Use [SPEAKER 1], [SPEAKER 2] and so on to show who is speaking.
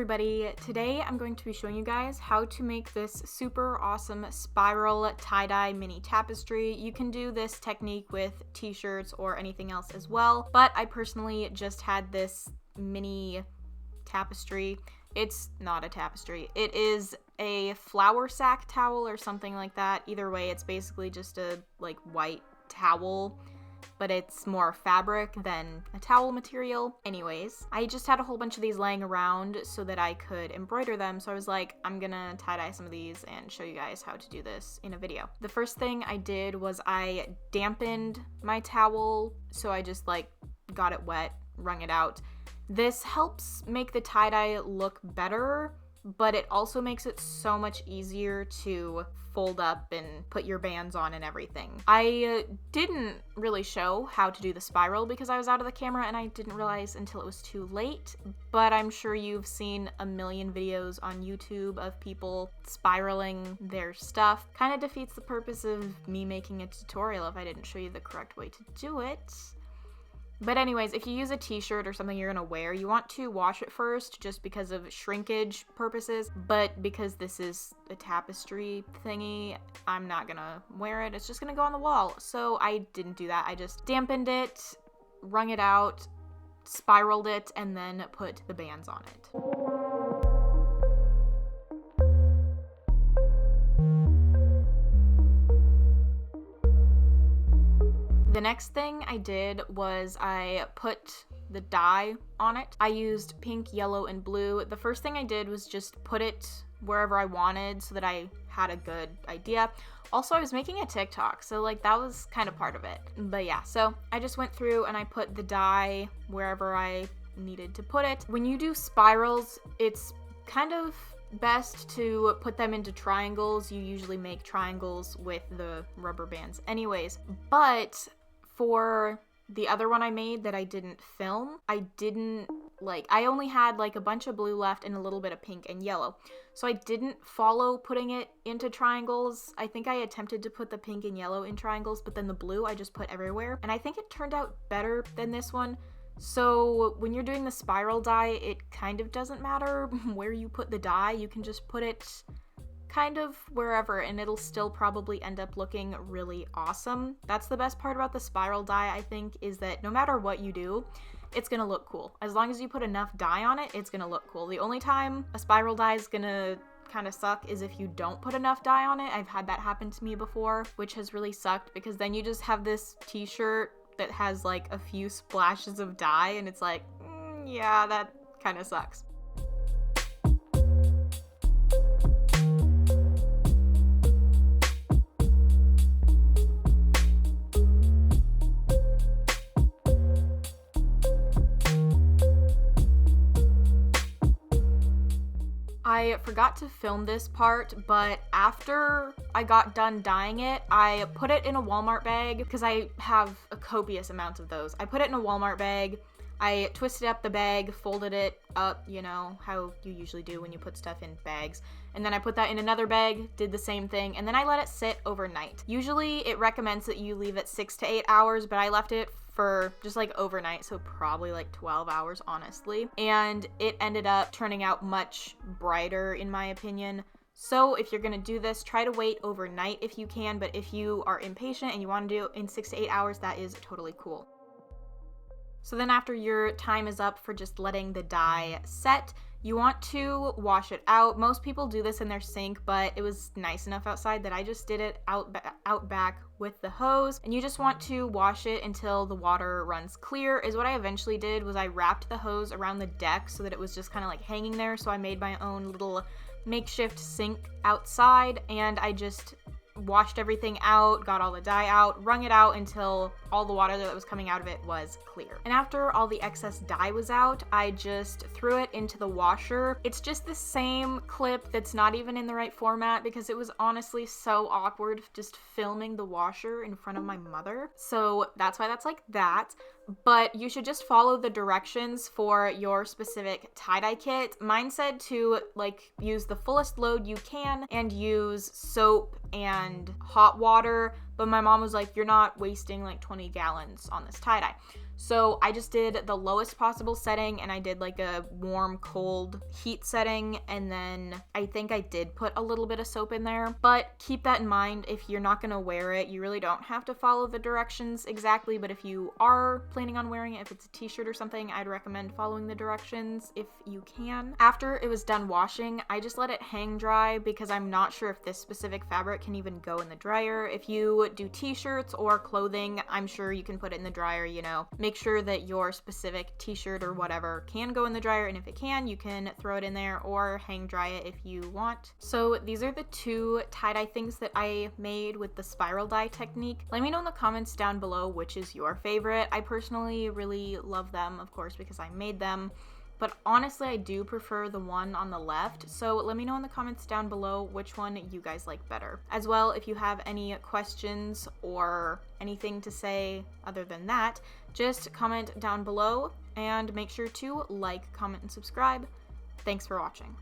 [SPEAKER 1] everybody, today I'm going to be showing you guys how to make this super awesome spiral tie-dye mini tapestry. You can do this technique with t-shirts or anything else as well, but I personally just had this mini tapestry. It's not a tapestry, it is a flour sack towel or something like that. Either way, it's basically just a white towel, but it's more fabric than a towel material. Anyways, I just had a whole bunch of these laying around so that I could embroider them, so I was like, I'm gonna tie-dye some of these and show you guys how to do this in a video. The first thing I did was I dampened my towel, so I just got it wet, wrung it out. This helps make the tie-dye look better, but it also makes it so much easier to fold up and put your bands on and everything. I didn't really show how to do the spiral because I was out of the camera and I didn't realize until it was too late, but I'm sure you've seen a million videos on YouTube of people spiraling their stuff. Kind of defeats the purpose of me making a tutorial if I didn't show you the correct way to do it. But anyways, if you use a t-shirt or something you're gonna wear, you want to wash it first just because of shrinkage purposes, but because this is a tapestry thingy, I'm not gonna wear it. It's just gonna go on the wall. So I didn't do that. I just dampened it, wrung it out, spiraled it, and then put the bands on it. The next thing I did was I put the dye on it. I used pink, yellow, and blue. The first thing I did was just put it wherever I wanted so that I had a good idea. Also, I was making a TikTok, so that was kind of part of it. But yeah, so I just went through and I put the dye wherever I needed to put it. When you do spirals, it's kind of best to put them into triangles. You usually make triangles with the rubber bands anyways, but for the other one I made that I didn't film, I only had a bunch of blue left and a little bit of pink and yellow. So I didn't follow putting it into triangles. I think I attempted to put the pink and yellow in triangles, but then the blue I just put everywhere. And I think it turned out better than this one. So when you're doing the spiral dye, it kind of doesn't matter where you put the dye. You can just put it kind of wherever and it'll still probably end up looking really awesome. That's the best part about the spiral dye, I think, is that no matter what you do, it's gonna look cool. As long as you put enough dye on it, it's gonna look cool. The only time a spiral dye is gonna kind of suck is if you don't put enough dye on it. I've had that happen to me before, which has really sucked because then you just have this t-shirt that has a few splashes of dye and it's yeah, that kind of sucks. I forgot to film this part, but after I got done dyeing it, I put it in a Walmart bag because I have a copious amount of those. I put it in a Walmart bag, I twisted up the bag, folded it up, you know, how you usually do when you put stuff in bags. And then I put that in another bag, did the same thing, and then I let it sit overnight. Usually it recommends that you leave it 6 to 8 hours, but I left it for just overnight, so probably 12 hours honestly. And it ended up turning out much brighter in my opinion. So if you're gonna do this, try to wait overnight if you can, but if you are impatient and you wanna do it in 6 to 8 hours, that is totally cool. So then after your time is up for just letting the dye set, you want to wash it out. Most people do this in their sink, but it was nice enough outside that I just did it out back with the hose. And you just want to wash it until the water runs clear. Is what I eventually did was I wrapped the hose around the deck so that it was just kind of hanging there. So I made my own little makeshift sink outside and I just washed everything out, got all the dye out, wrung it out until all the water that was coming out of it was clear. And after all the excess dye was out, I just threw it into the washer. It's just the same clip that's not even in the right format because it was honestly so awkward just filming the washer in front of my mother. So that's why that's like that. But you should just follow the directions for your specific tie-dye kit. Mine said to use the fullest load you can and use soap and hot water, but my mom was like, you're not wasting 20 gallons on this tie-dye. So I just did the lowest possible setting, and I did like a warm, cold heat setting, and then I think I did put a little bit of soap in there. But keep that in mind, if you're not gonna wear it, you really don't have to follow the directions exactly, but if you are planning on wearing it, if it's a t-shirt or something, I'd recommend following the directions if you can. After it was done washing, I just let it hang dry because I'm not sure if this specific fabric can even go in the dryer. If you do t-shirts or clothing, I'm sure you can put it in the dryer, you know. Make sure that your specific t-shirt or whatever can go in the dryer, and if it can, you can throw it in there or hang dry it if you want. So these are the two tie-dye things that I made with the spiral dye technique. Let me know in the comments down below which is your favorite. I personally really love them, of course, because I made them. But honestly, I do prefer the one on the left, so let me know in the comments down below which one you guys like better. As well, if you have any questions or anything to say other than that, just comment down below and make sure to like, comment, and subscribe. Thanks for watching.